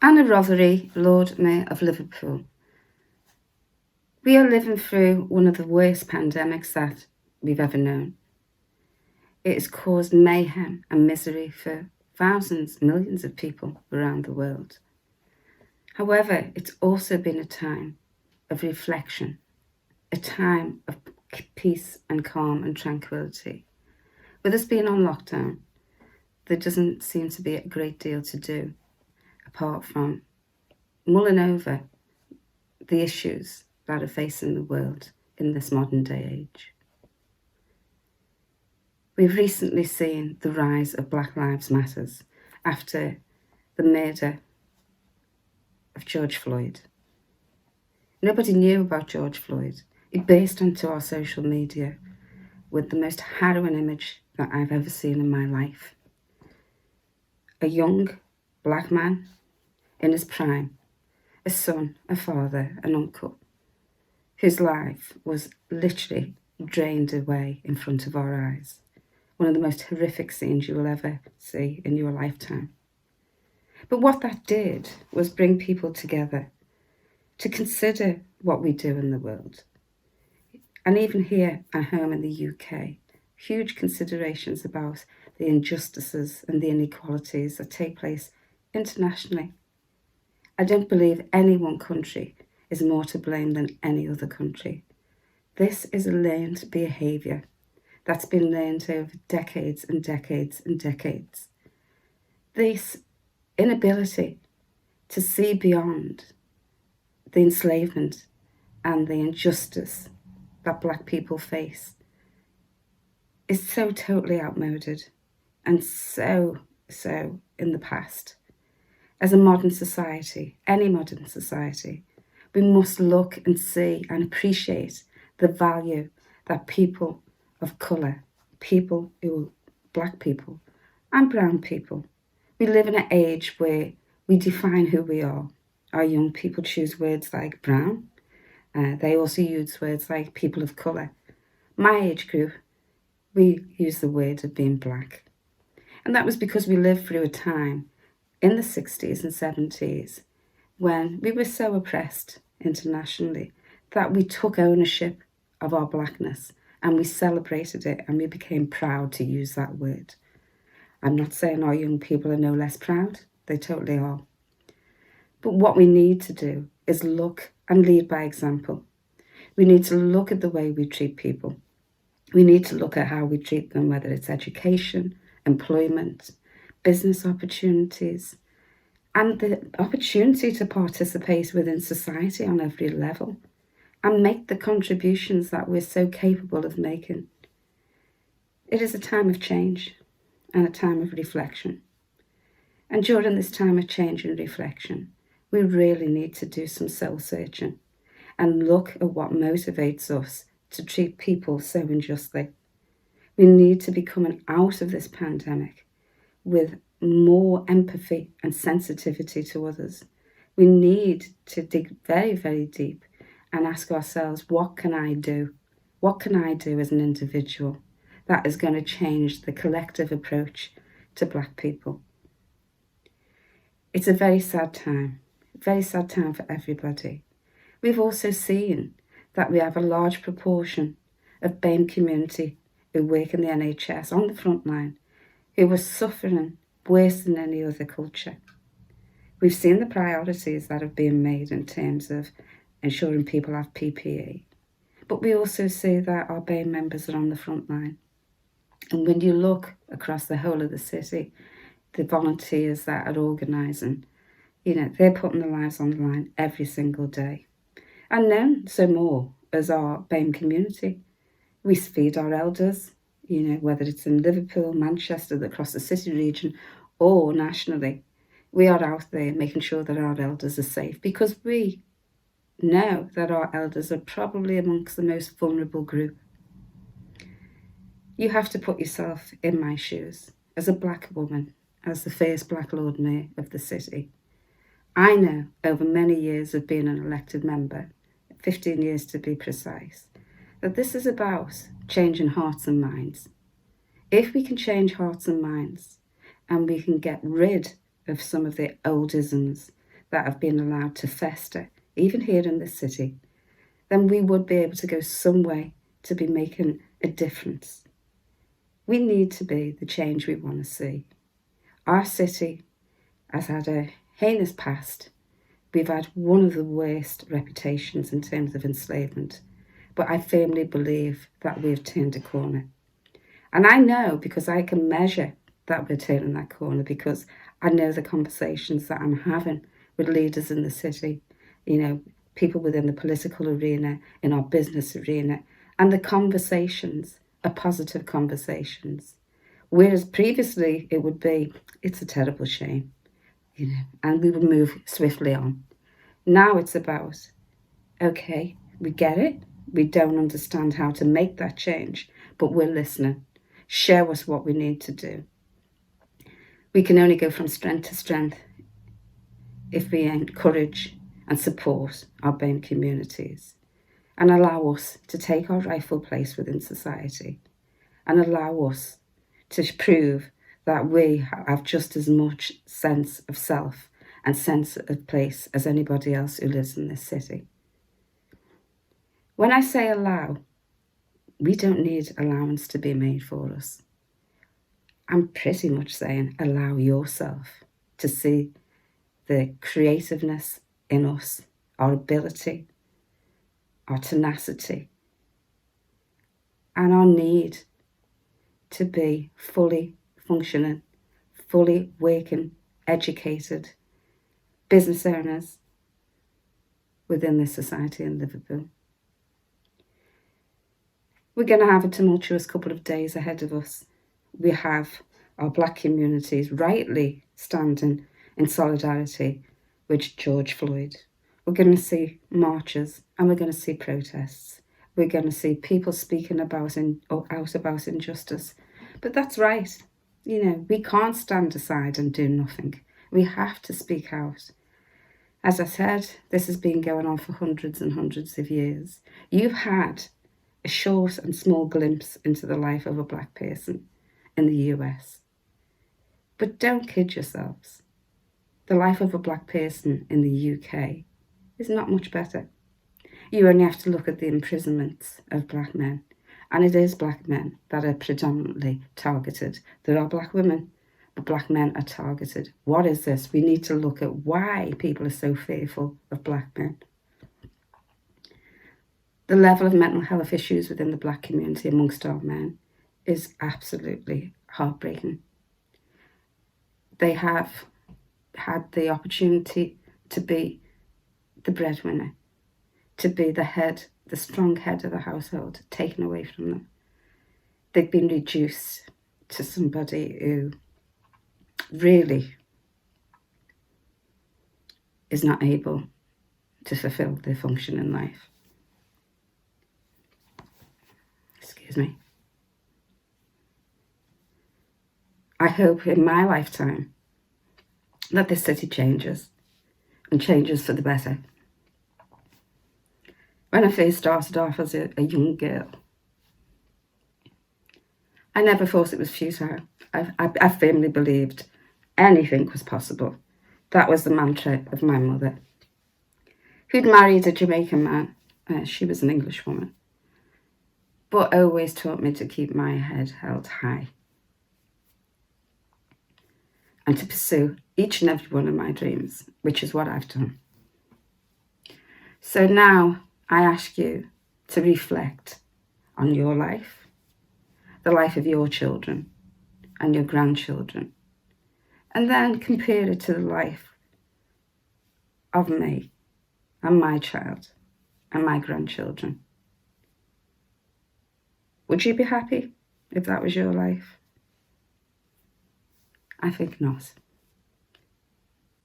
Anna Rothery, Lord Mayor of Liverpool. We are living through one of the worst pandemics that we've ever known. It has caused mayhem and misery for thousands, millions of people around the world. However, it's also been a time of reflection, a time of peace and calm and tranquility. With us being on lockdown, there doesn't seem to be a great deal to do apart from mulling over the issues that are facing the world in this modern day age. We've recently seen the rise of Black Lives Matters after the murder of George Floyd. Nobody knew about George Floyd. It burst onto our social media with the most harrowing image that I've ever seen in my life. A young black man in his prime, a son, a father, an uncle, whose life was literally drained away in front of our eyes. One of the most horrific scenes you will ever see in your lifetime. But what that did was bring people together to consider what we do in the world. And even here at home in the UK, huge considerations about the injustices and the inequalities that take place internationally. I don't believe any one country is more to blame than any other country. This is a learned behaviour that's been learned over decades and decades and decades. This inability to see beyond the enslavement and the injustice that Black people face is so totally outmoded and so in the past. As a modern society, any modern society, we must look and see and appreciate the value that people of colour, people who are Black people and brown people, we live in an age where we define who we are. Our young people choose words like brown. They also use words like people of colour. My age group, we use the word of being Black. And that was because we lived through a time in the 60s and 70s when we were so oppressed internationally that we took ownership of our Blackness and we celebrated it and we became proud to use that word. I'm not saying our young people are no less proud. They totally are. But what we need to do is look and lead by example. We need to look at the way we treat people. We need to look at how we treat them, whether it's education, employment, business opportunities, and the opportunity to participate within society on every level and make the contributions that we're so capable of making. It is a time of change and a time of reflection. And during this time of change and reflection, we really need to do some soul-searching and look at what motivates us to treat people so unjustly. We need to be coming out of this pandemic with more empathy and sensitivity to others. We need to dig very, very deep and ask ourselves, what can I do? What can I do as an individual that is going to change the collective approach to Black people? It's a very sad time for everybody. We've also seen that we have a large proportion of BAME community who work in the NHS on the front line, who are suffering worse than any other culture. We've seen the priorities that have been made in terms of ensuring people have PPE, but we also see that our BAME members are on the front line. And when you look across the whole of the city, the volunteers that are organising, they're putting their lives on the line every single day. And none so more as our BAME community. We feed our elders, whether it's in Liverpool, Manchester, across the city region, or nationally. We are out there making sure that our elders are safe because we know that our elders are probably amongst the most vulnerable group. You have to put yourself in my shoes as a Black woman, as the first Black Lord Mayor of the city. I know over many years of being an elected member, 15 years to be precise, that this is about changing hearts and minds. If we can change hearts and minds and we can get rid of some of the old isms that have been allowed to fester, even here in this city, then we would be able to go some way to be making a difference. We need to be the change we want to see. Our city has had a heinous past. We've had one of the worst reputations in terms of enslavement, but I firmly believe that we've turned a corner. And I know, because I can measure that we're turning that corner, because I know the conversations that I'm having with leaders in the city, people within the political arena, in our business arena, and the conversations are positive conversations. Whereas previously it would be, it's a terrible shame, and we would move swiftly on. Now it's about, okay, we get it. We don't understand how to make that change, but we're listening. Show us what we need to do. We can only go from strength to strength if we encourage and support our BAME communities and allow us to take our rightful place within society and allow us to prove that we have just as much sense of self and sense of place as anybody else who lives in this city. When I say allow, we don't need allowance to be made for us. I'm pretty much saying allow yourself to see the creativeness in us, our ability, our tenacity, and our need to be fully functioning, fully working, educated business owners within this society in Liverpool. We're going to have a tumultuous couple of days ahead of us. We have our Black communities rightly standing in solidarity with George Floyd. We're going to see marches and we're going to see protests. We're going to see people speaking out about injustice. But that's right. We can't stand aside and do nothing. We have to speak out. As I said, this has been going on for hundreds and hundreds of years. You've had a short and small glimpse into the life of a Black person in the US. But don't kid yourselves. The life of a Black person in the UK is not much better. You only have to look at the imprisonments of Black men. And it is Black men that are predominantly targeted. There are Black women, but Black men are targeted. What is this? We need to look at why people are so fearful of Black men. The level of mental health issues within the Black community amongst our men is absolutely heartbreaking. They have had the opportunity to be the breadwinner, to be the head, the strong head of the household, taken away from them. They've been reduced to somebody who really is not able to fulfill their function in life. Excuse me. I hope in my lifetime that this city changes and changes for the better. When I first started off as a young girl, I never thought it was futile. I firmly believed anything was possible. That was the mantra of my mother, who'd married a Jamaican man. She was an English woman, but always taught me to keep my head held high and to pursue each and every one of my dreams, which is what I've done. So now I ask you to reflect on your life, the life of your children and your grandchildren, and then compare it to the life of me and my child and my grandchildren. Would you be happy if that was your life? I think not.